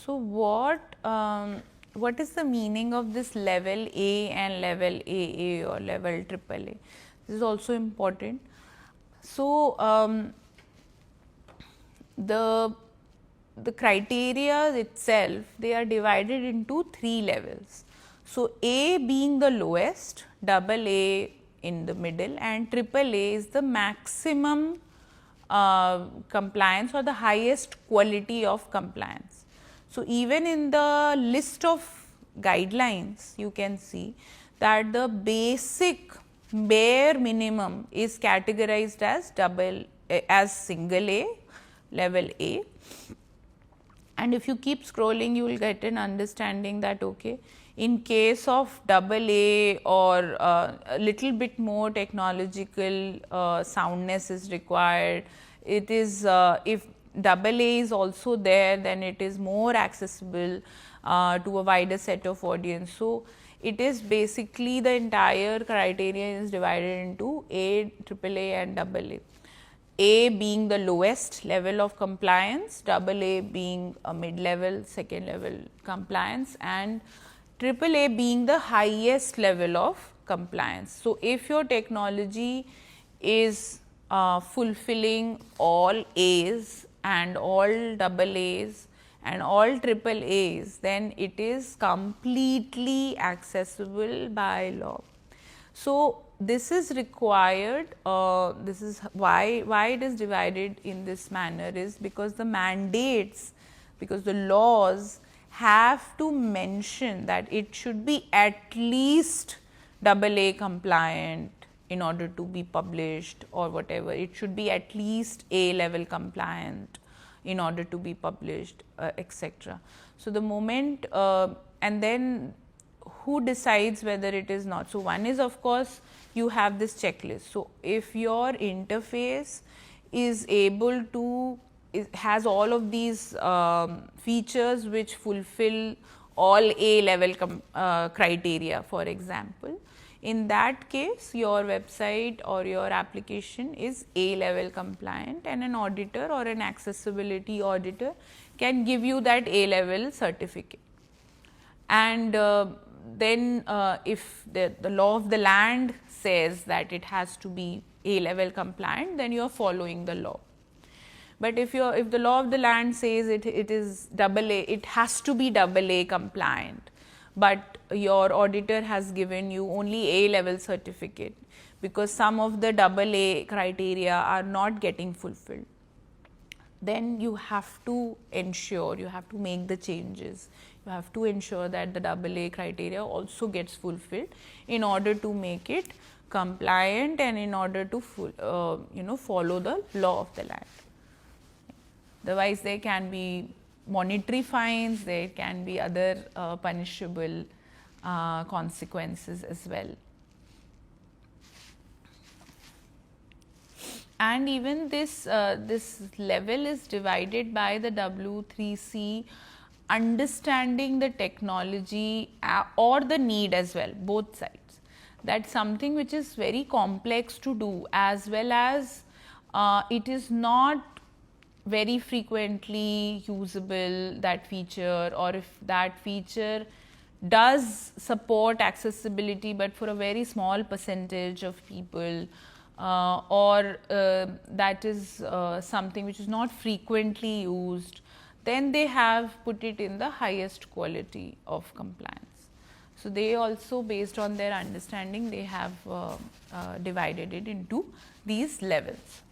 So, what is the meaning of this level A and level AA or level AAA? This is also important. So, the criteria itself, they are divided into 3 levels. So, A being the lowest, double A in the middle, and triple A is the maximum compliance or the highest quality of compliance. So, even in the list of guidelines, you can see that the basic bare minimum is categorized as single A, level A. And if you keep scrolling, you will get an understanding that okay, in case of double A or a little bit more technological soundness is required, it is if double A is also there, then it is more accessible to a wider set of audience. So, it is basically the entire criteria is divided into A, triple A and double A. A being the lowest level of compliance, double A being a mid-level, second level compliance, and triple A being the highest level of compliance. So, if your technology is fulfilling all A's and all double A's and all triple A's, then it is completely accessible by law. So, this is required, this is why it is divided in this manner is because the mandates, because the laws have to mention that it should be at least double A compliant in order to be published or whatever, it should be at least A level compliant in order to be published, etc. So, the moment and then who decides whether it is not. So, one is of course, you have this checklist. So, if your interface is able to has all of these features which fulfill all A level criteria, for example, in that case your website or your application is A level compliant, and an auditor or an accessibility auditor can give you that A level certificate. And then if the law of the land says that it has to be A level compliant, then you are following the law. But if the law of the land says it is double A, it has to be double A compliant, but your auditor has given you only A level certificate because some of the double A criteria are not getting fulfilled, then you have to ensure, you have to make the changes. You have to ensure that the double A criteria also gets fulfilled in order to make it compliant and in order to follow the law of the land. Otherwise, there can be monetary fines, there can be other punishable consequences as well. And even this level is divided by the W3C understanding the technology or the need as well, both sides. That's something which is very complex to do, as well as it is not very frequently usable, that feature, or if that feature does support accessibility, but for a very small percentage of people, or that is something which is not frequently used, then they have put it in the highest quality of compliance. So, they also, based on their understanding, they have divided it into these levels.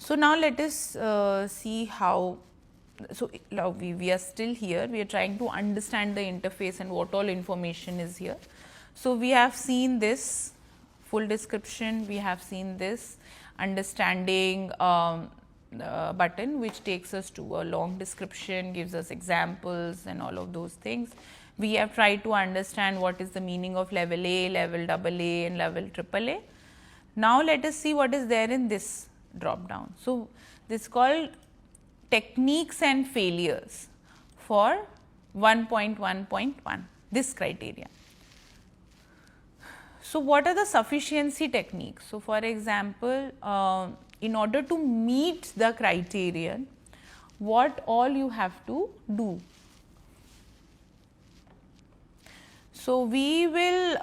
So, now let us see how. So, now we are still here, we are trying to understand the interface and what all information is here. So, we have seen this full description, we have seen this understanding button, which takes us to a long description, gives us examples and all of those things. We have tried to understand what is the meaning of level A, level double A and level triple A. Now, let us see what is there in this drop down. So, this is called techniques and failures for 1.1.1, this criteria. So, what are the sufficiency techniques? So, for example, in order to meet the criterion, what all you have to do. So, we will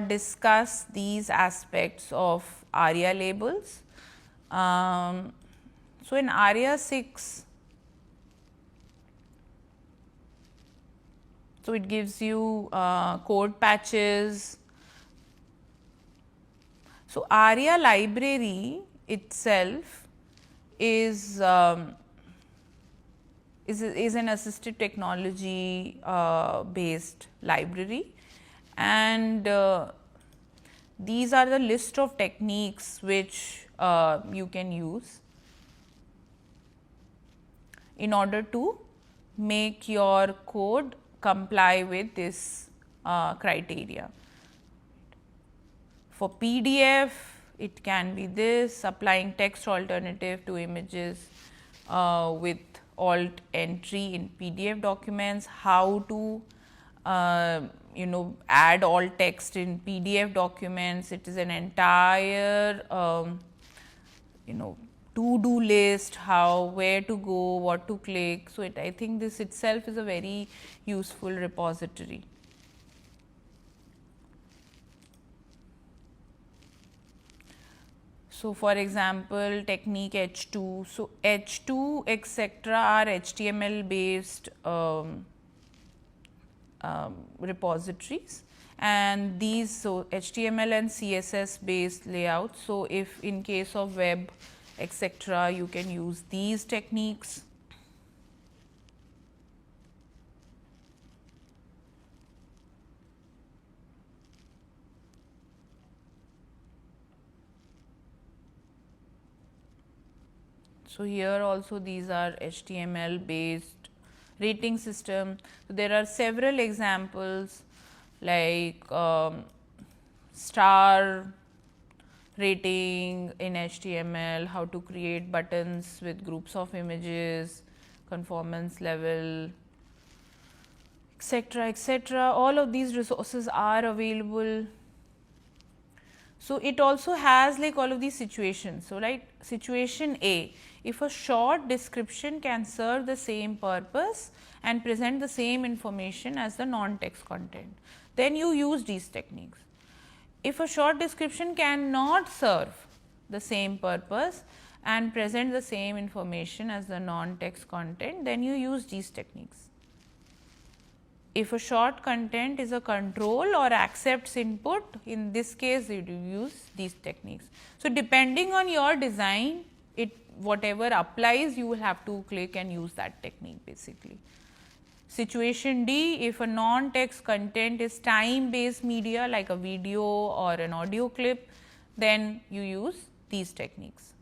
discuss these aspects of ARIA labels. So, in ARIA 6, so it gives you code patches. So, ARIA library itself is an assistive technology based library, and these are the list of techniques which you can use in order to make your code comply with this criteria. For PDF, it can be this, applying text alternative to images with alt entry in PDF documents, how to add alt text in PDF documents. It is an entire to-do list, where to go, what to click. So, I think this itself is a very useful repository. So, for example, technique H2. So, H2 etc. are HTML based repositories, and these, so HTML and CSS based layouts. So, if in case of web etc., you can use these techniques. So, here also these are HTML based rating system. So, there are several examples like star rating in HTML, how to create buttons with groups of images, conformance level, etc., etc. All of these resources are available. So, it also has like all of these situations. So, like situation A, if a short description can serve the same purpose and present the same information as the non-text content, then you use these techniques. If a short description cannot serve the same purpose and present the same information as the non-text content, then you use these techniques. If a short content is a control or accepts input, in this case you use these techniques. So, depending on your design, whatever applies, you will have to click and use that technique basically. Situation D, if a non-text content is time based media like a video or an audio clip, then you use these techniques.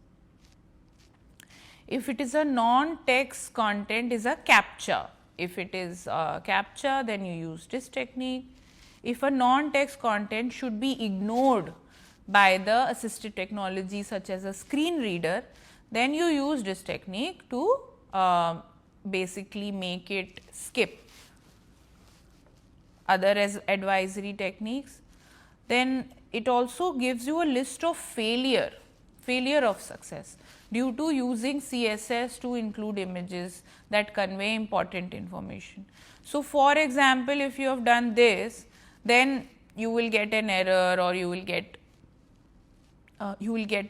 If it is a non-text content is a captcha, if it is captcha, then you use this technique. If a non-text content should be ignored by the assistive technology such as a screen reader, then you use this technique to basically make it skip. Other as advisory techniques, then it also gives you a list of failure of success due to using CSS to include images that convey important information. So, for example, if you have done this, then you will get an error or you will get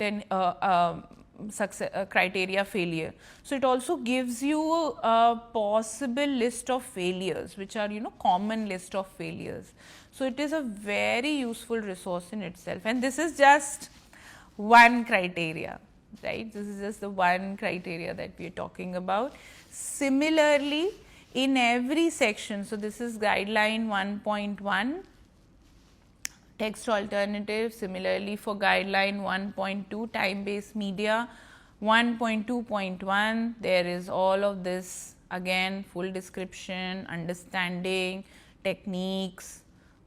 an success criteria failure. So, it also gives you a possible list of failures, which are common list of failures. So, it is a very useful resource in itself, and this is just one criteria, right. This is just the one criteria that we are talking about. Similarly, in every section, so this is guideline 1.1 text alternative. Similarly, for guideline 1.2 time based media, 1.2.1 there is all of this, again full description, understanding, techniques,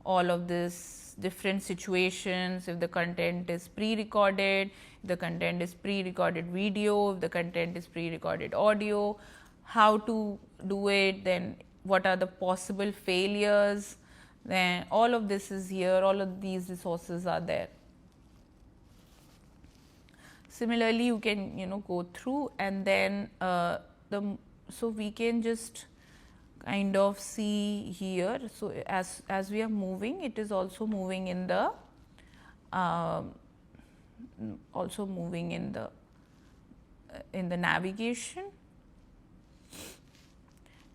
all of this, different situations, if the content is pre-recorded, if the content is pre-recorded video, if the content is pre-recorded audio, how to do it, then what are the possible failures, then all of this is here, all of these resources are there. Similarly, you can go through, and then the So we can just kind of see here. So as we are moving, it is also moving in the navigation,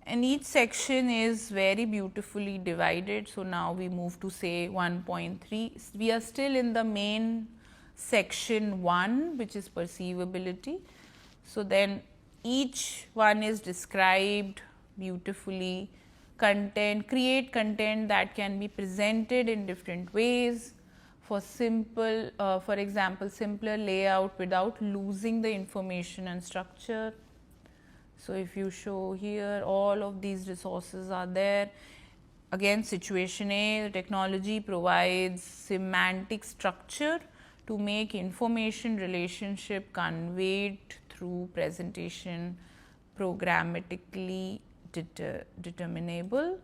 and each section is very beautifully divided. So now we move to say 1.3. We are still in the main section 1, which is perceivability. So then each one is described beautifully. Content, create content that can be presented in different ways. For simple, for example, simpler layout without losing the information and structure. So if you show here, all of these resources are there. Again, situation A, the technology provides semantic structure to make information relationship conveyed through presentation programmatically determinable.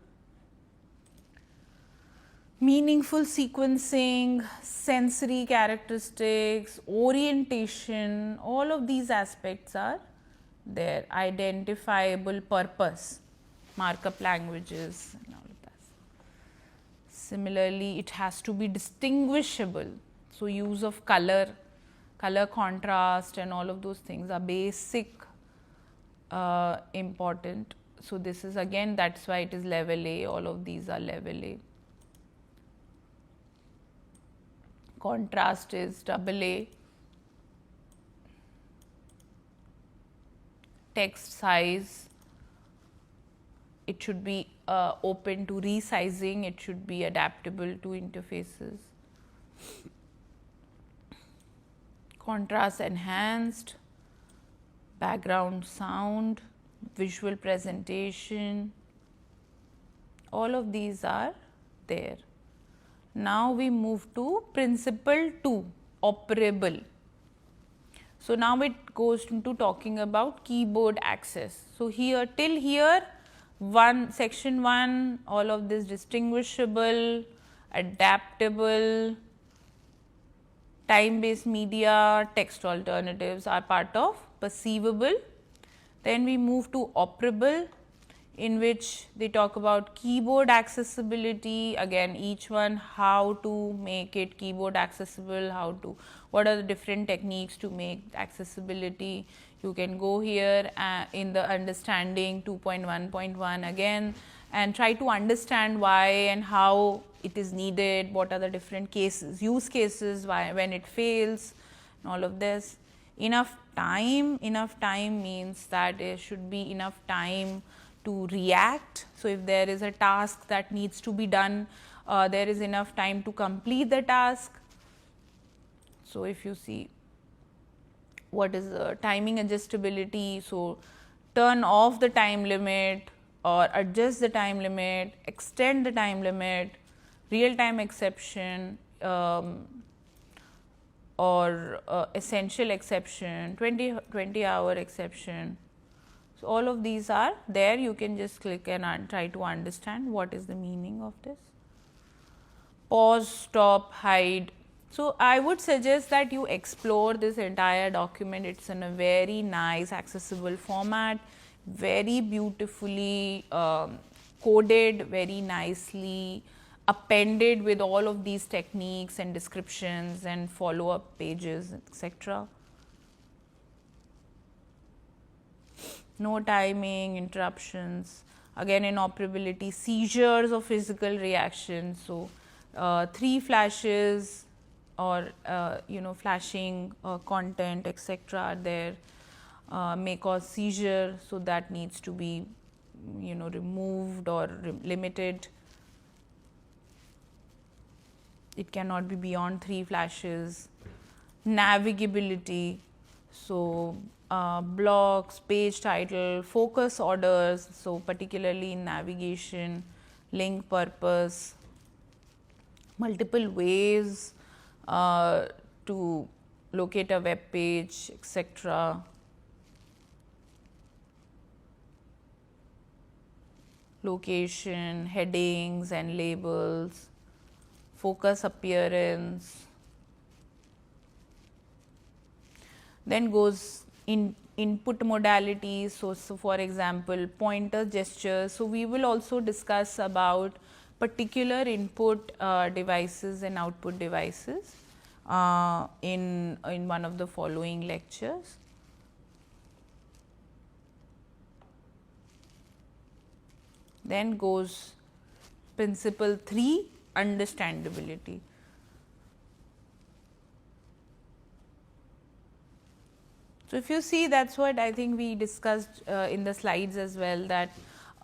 Meaningful sequencing, sensory characteristics, orientation, all of these aspects are there. Identifiable purpose, markup languages and all of that. Similarly, it has to be distinguishable. So use of color contrast and all of those things are basic important. So this is again, that's why it is level A, all of these are level A. Contrast is double A. Text size, it should be open to resizing, it should be adaptable to interfaces. Contrast enhanced, background sound, visual presentation, all of these are there. Now we move to principle 2, operable. So now it goes into talking about keyboard access. So here, till here, section 1, all of this distinguishable, adaptable, time-based media, text alternatives are part of perceivable. Then we move to operable, in which they talk about keyboard accessibility. Again, each one, how to make it keyboard accessible, what are the different techniques to make accessibility. You can go here in the understanding 2.1.1 again and try to understand why and how it is needed, what are the different cases, use cases, why, when it fails, and all of this. Enough time means that there should be enough time to react. So if there is a task that needs to be done, there is enough time to complete the task. So if you see, what is the timing adjustability? So turn off the time limit or adjust the time limit, extend the time limit, real time exception, or essential exception, 20-hour exception. So all of these are there. You can just click and try to understand what is the meaning of this. Pause, stop, hide. So I would suggest that you explore this entire document. It's in a very nice, accessible format, very beautifully coded, very nicely appended with all of these techniques and descriptions and follow-up pages, etc. No timing, interruptions. Again, inoperability, seizures of physical reaction. So 3 flashes or flashing content, etc. are there, may cause seizure. So that needs to be removed or limited. It cannot be beyond 3 flashes. Navigability, so blocks, page title, focus orders, so particularly in navigation, link purpose, multiple ways to locate a web page, etc. Location, headings and labels, focus appearance. Then goes input modalities. So for example, pointer gestures. So we will also discuss about particular input devices and output devices in one of the following lectures. Then goes principle 3, understandability. So if you see, that's what I think we discussed in the slides as well, that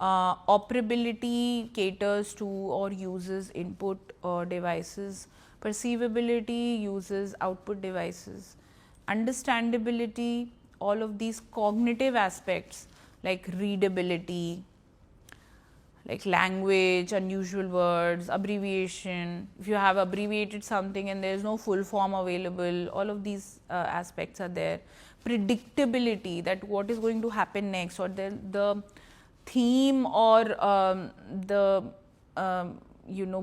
operability caters to or uses input devices, perceivability uses output devices, understandability, all of these cognitive aspects like readability, like language, unusual words, abbreviation. If you have abbreviated something and there is no full form available, all of these aspects are there. Predictability, that what is going to happen next, or the theme, or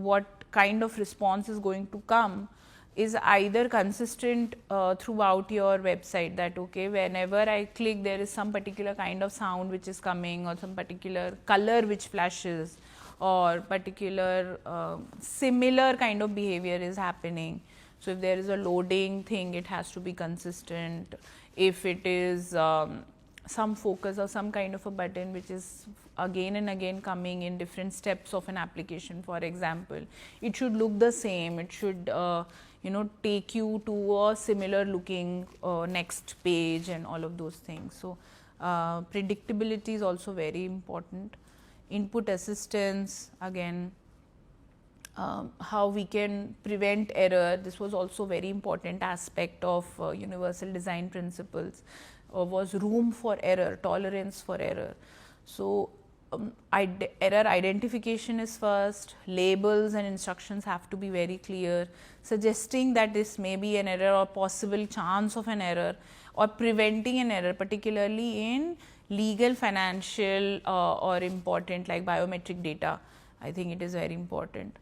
what kind of response is going to come, is either consistent throughout your website, that okay, whenever I click there is some particular kind of sound which is coming, or some particular color which flashes, or particular similar kind of behavior is happening. So if there is a loading thing, it has to be consistent. If it is some focus or some kind of a button which is again and again coming in different steps of an application, for example, it should look the same. It should take you to a similar looking next page and all of those things. So predictability is also very important. Input assistance, again, how we can prevent error. This was also very important aspect of universal design principles, was room for error, tolerance for error. So error identification is first, labels and instructions have to be very clear, suggesting that this may be an error or possible chance of an error, or preventing an error, particularly in legal, financial or important like biometric data. I think it is very important.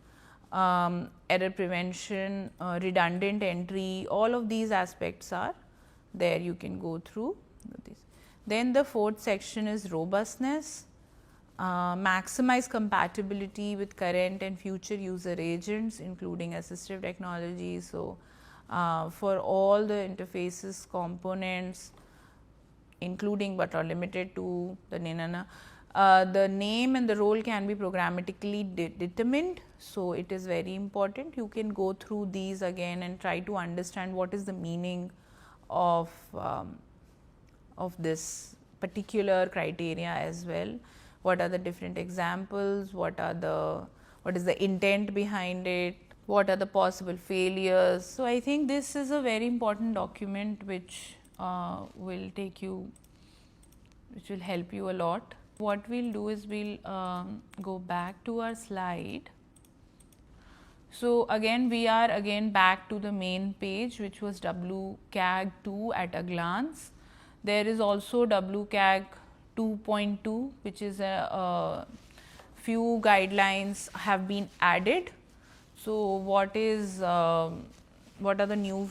Error prevention, redundant entry, all of these aspects are there. You can go through this. Then the fourth section is robustness. Maximize compatibility with current and future user agents, including assistive technology. So for all the interfaces, components, including but not limited to the the name and the role can be programmatically determined. So it is very important. You can go through these again and try to understand what is the meaning of this particular criteria as well. What are the different examples? What is the intent behind it? What are the possible failures? So I think this is a very important document which will help you a lot. What we'll do is we'll go back to our slide. So again, we are back to the main page, which was WCAG 2 at a glance. There is also WCAG 2.2, which is a few guidelines have been added. So what are the new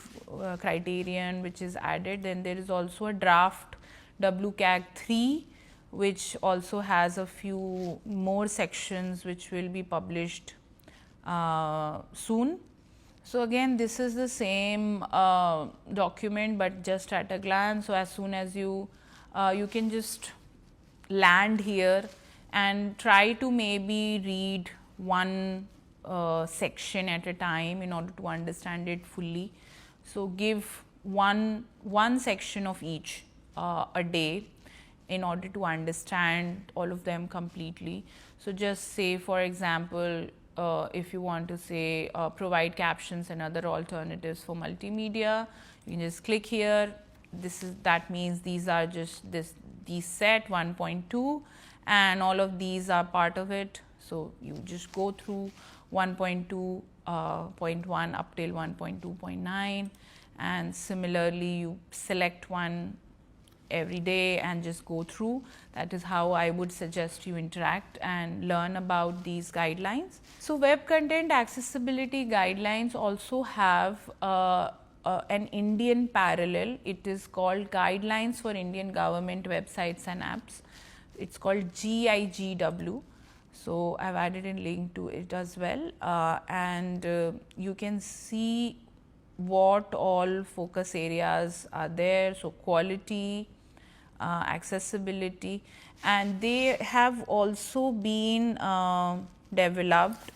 criterion which is added? Then there is also a draft WCAG 3, which also has a few more sections which will be published soon. So again, this is the same document, but just at a glance. So as soon as you can just land here and try to maybe read one section at a time in order to understand it fully. So give one section of each a day in order to understand all of them completely. So just say, for example, if you want to say provide captions and other alternatives for multimedia, you can just click here. That means these are just these set 1.2, and all of these are part of it. So you just go through 1.2.1 up till 1.2.9, and similarly you select one every day and just go through. That is how I would suggest you interact and learn about these guidelines. So web content accessibility guidelines also have a an Indian parallel. It is called Guidelines for Indian Government Websites and Apps. It's called GIGW. So, I have added a link to it as well, and you can see what all focus areas are there. So, quality, accessibility, and they have also been developed.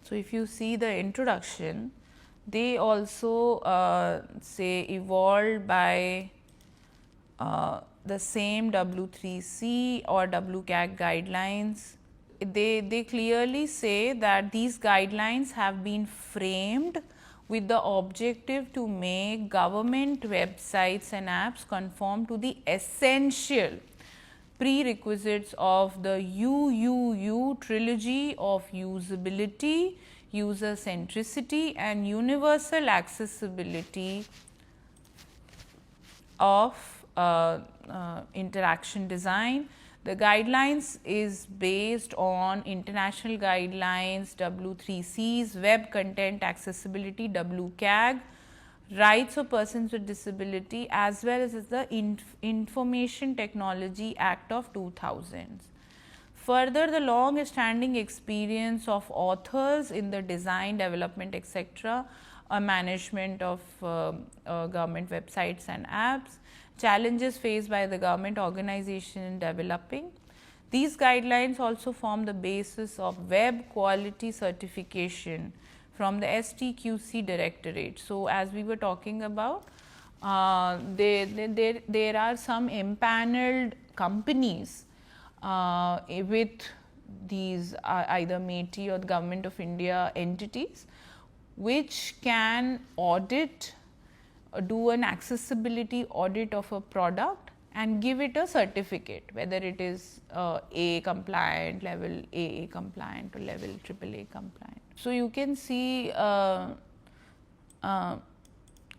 So, if you see the introduction, they also say evolved by the same W3C or WCAG guidelines. They clearly say that these guidelines have been framed with the objective to make government websites and apps conform to the essential prerequisites of the UUU trilogy of usability, user centricity and universal accessibility of interaction design. The guidelines is based on international guidelines, W3Cs, web content accessibility, WCAG, rights of persons with disability, as well as the Information Technology Act of 2000. Further, the long standing experience of authors in the design, development, etc., management of government websites and apps, challenges faced by the government organization in developing. These guidelines also form the basis of web quality certification from the STQC Directorate. So, as we were talking about, there are some empaneled companies with these either MeitY or the Government of India entities, which can audit, do an accessibility audit of a product and give it a certificate, whether it is A compliant, level AA compliant or level AAA compliant. So, you can see all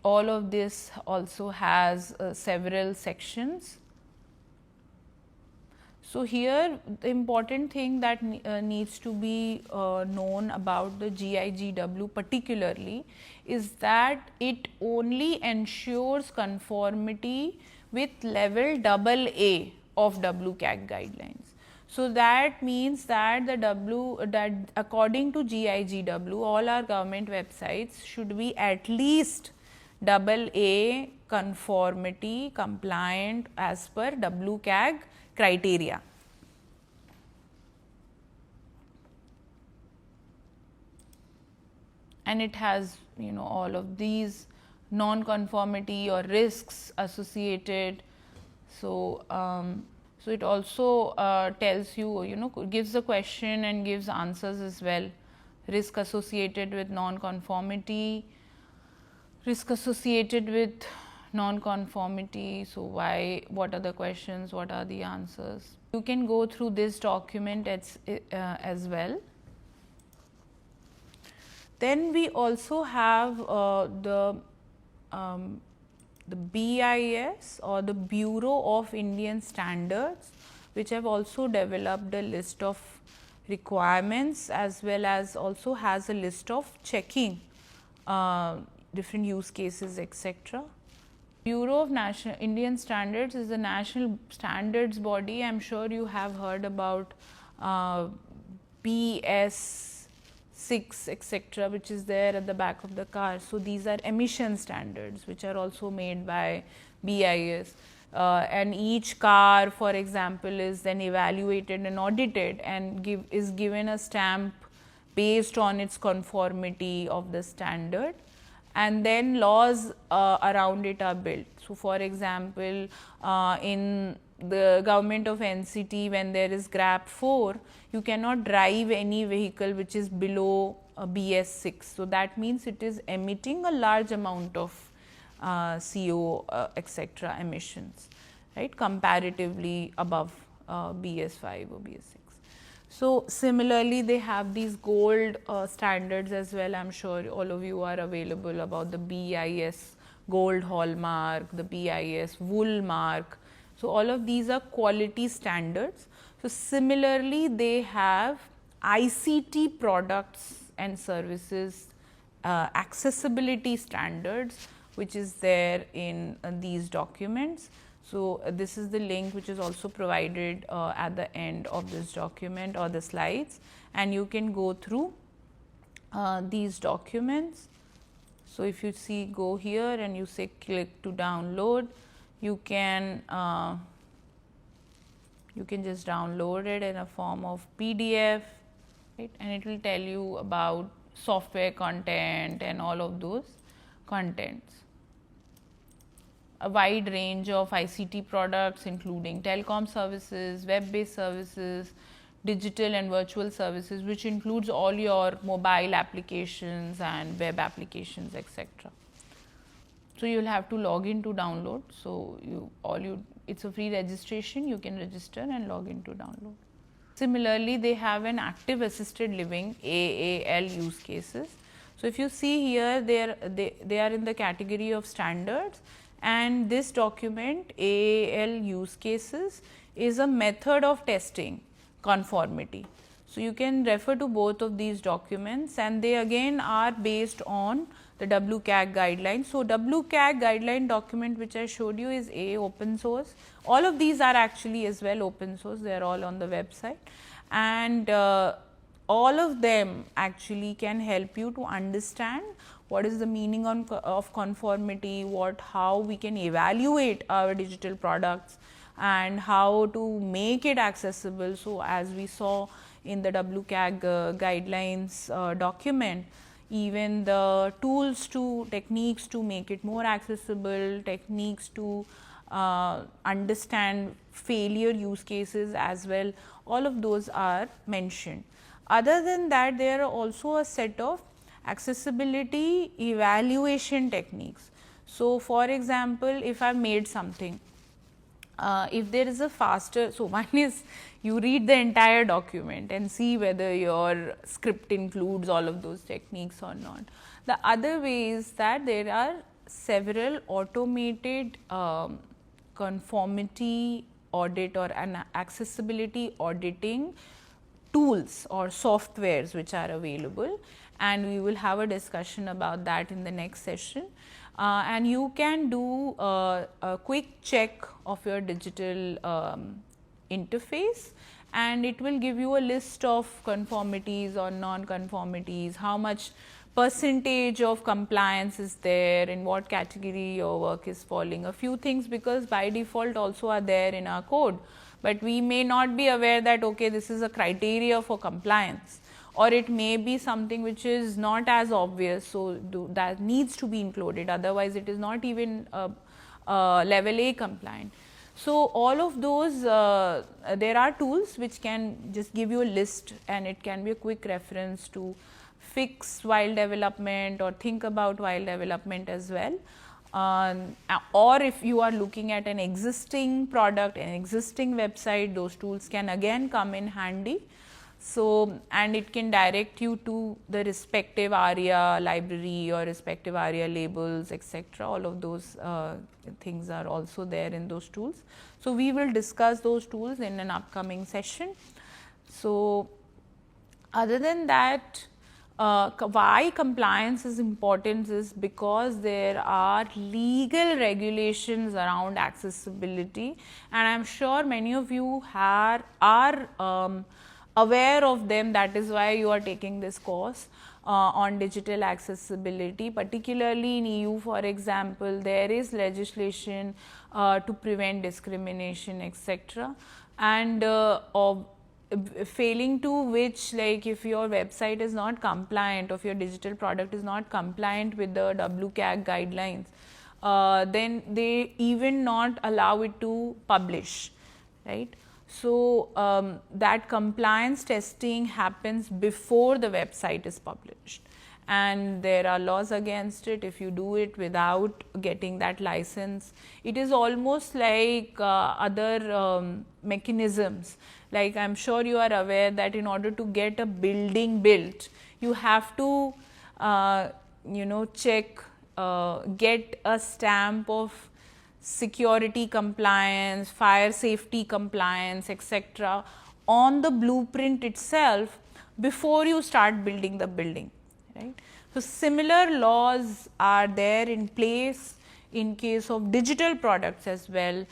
of this also has several sections. So, here the important thing that needs to be known about the GIGW particularly is that it only ensures conformity with level AA of WCAG guidelines. So, that means that that according to GIGW, all our government websites should be at least AA conformity compliant as per WCAG criteria. And it has, you know, all of these non-conformity or risks associated. So, so it also tells you, you know, gives the question and gives answers as well. Risk associated with non-conformity, risk associated with non-conformity. So, why, what are the questions, what are the answers? You can go through this document as well. Then we also have the BIS or the Bureau of Indian Standards, which have also developed a list of requirements as well as also has a list of checking different use cases, etc. Bureau of National Indian Standards is the national standards body. I am sure you have heard about BS6, etc., which is there at the back of the car. So, these are emission standards which are also made by BIS, and each car, for example, is then evaluated and audited and is given a stamp based on its conformity of the standard, and then laws around it are built. So, for example, in the government of NCT, when there is GRAP 4, you cannot drive any vehicle which is below BS6. So, that means it is emitting a large amount of CO etc. emissions, right, comparatively above BS5 or BS6. So, similarly, they have these gold standards as well. I am sure all of you are available about the BIS gold hallmark, the BIS wool mark. So, all of these are quality standards. So, similarly, they have ICT products and services accessibility standards which is there in these documents. So, this is the link which is also provided at the end of this document or the slides, and you can go through these documents. So, if you see, go here and you say click to download, you can just download it in a form of PDF, right, and it will tell you about software content and all of those contents. A wide range of ICT products including telecom services, web-based services, digital and virtual services, which includes all your mobile applications and web applications, etc. So, you will have to log in to download. So, it's a free registration, you can register and log in to download. Similarly, they have an active assisted living AAL use cases. So, if you see here, they are in the category of standards, and this document AAL use cases is a method of testing conformity. So, you can refer to both of these documents, and they again are based on the WCAG guidelines. So, WCAG guideline document which I showed you is open source. All of these are actually as well open source, they are all on the website, and all of them actually can help you to understand what is the meaning of conformity, how we can evaluate our digital products and how to make it accessible. So, as we saw in the WCAG guidelines document, even the tools techniques to make it more accessible, techniques to understand failure use cases as well, all of those are mentioned. Other than that, there are also a set of accessibility evaluation techniques. So, for example, if I have made something, if there is a faster, so one is you read the entire document and see whether your script includes all of those techniques or not. The other way is that there are several automated conformity audit or an accessibility auditing tools or softwares which are available, and we will have a discussion about that in the next session. And you can do a quick check of your digital interface, and it will give you a list of conformities or non-conformities, how much percentage of compliance is there, in what category your work is falling, a few things, because by default also are there in our code, but we may not be aware that okay, this is a criteria for compliance, or it may be something which is not as obvious. So, that needs to be included, otherwise it is not even level A compliant. So, all of those there are tools which can just give you a list, and it can be a quick reference to fix while development or think about while development as well. Or if you are looking at an existing product, an existing website, those tools can again come in handy. So, and it can direct you to the respective ARIA library or respective ARIA labels, etc. All of those things are also there in those tools. So, we will discuss those tools in an upcoming session. So, other than that, why compliance is important is because there are legal regulations around accessibility, and I am sure many of you are aware of them. That is why you are taking this course on digital accessibility, particularly in EU. For example, there is legislation to prevent discrimination, etc. and failing to which, like if your website is not compliant, or if your digital product is not compliant with the WCAG guidelines, then they even not allow it to publish, right. So, that compliance testing happens before the website is published, and there are laws against it if you do it without getting that license. It is almost like other mechanisms, like I am sure you are aware that in order to get a building built, you have to check, get a stamp of security compliance, fire safety compliance, etc. on the blueprint itself before you start building the building, right. So, similar laws are there in place in case of digital products as well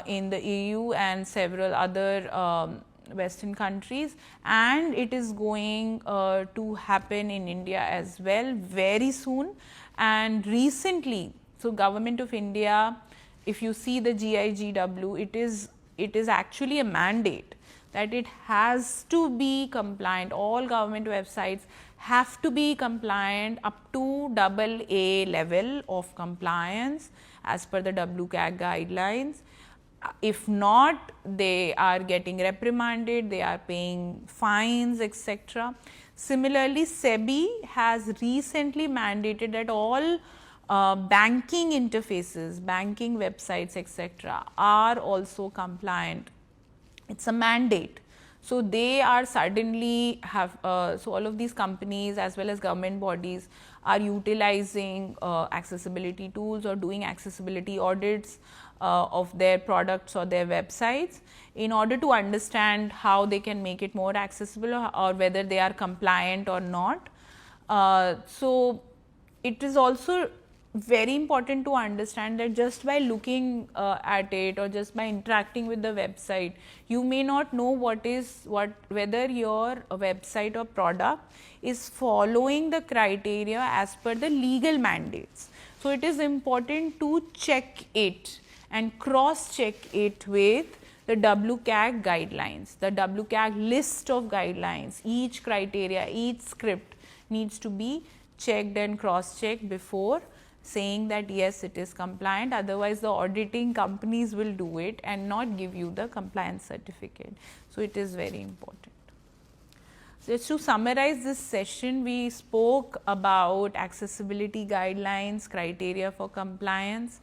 in the EU and several other Western countries, and it is going to happen in India as well very soon. And recently, so Government of India, if you see the GIGW, it is actually a mandate that it has to be compliant. All government websites have to be compliant up to AA level of compliance as per the WCAG guidelines. If not, they are getting reprimanded, they are paying fines, etc. Similarly, SEBI has recently mandated that all banking interfaces, banking websites, etc. are also compliant. It's a mandate. So, they are suddenly have, so all of these companies as well as government bodies are utilizing accessibility tools or doing accessibility audits of their products or their websites in order to understand how they can make it more accessible or whether they are compliant or not. So, it is also very important to understand that just by looking at it or just by interacting with the website, you may not know whether your website or product is following the criteria as per the legal mandates. So, it is important to check it and cross check it with the WCAG guidelines, the WCAG list of guidelines. Each criteria, each script needs to be checked and cross checked before saying that yes, it is compliant. Otherwise, the auditing companies will do it and not give you the compliance certificate. So, it is very important. So, just to summarize this session, we spoke about accessibility guidelines, criteria for compliance.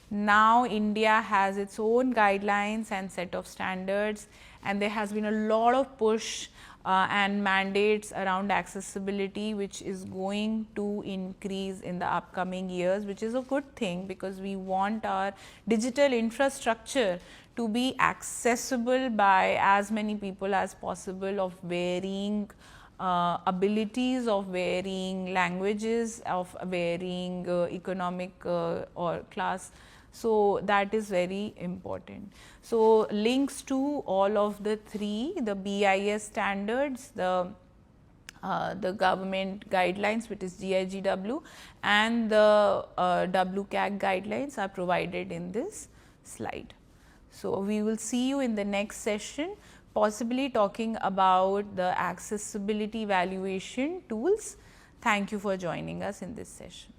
Now, India has its own guidelines and set of standards, and there has been a lot of push and mandates around accessibility, which is going to increase in the upcoming years, which is a good thing because we want our digital infrastructure to be accessible by as many people as possible of varying abilities, of varying languages, of varying economic or class. So, that is very important. So, links to all of the three, the BIS standards, the government guidelines, which is GIGW, and the WCAG guidelines are provided in this slide. So, we will see you in the next session, possibly talking about the accessibility evaluation tools. Thank you for joining us in this session.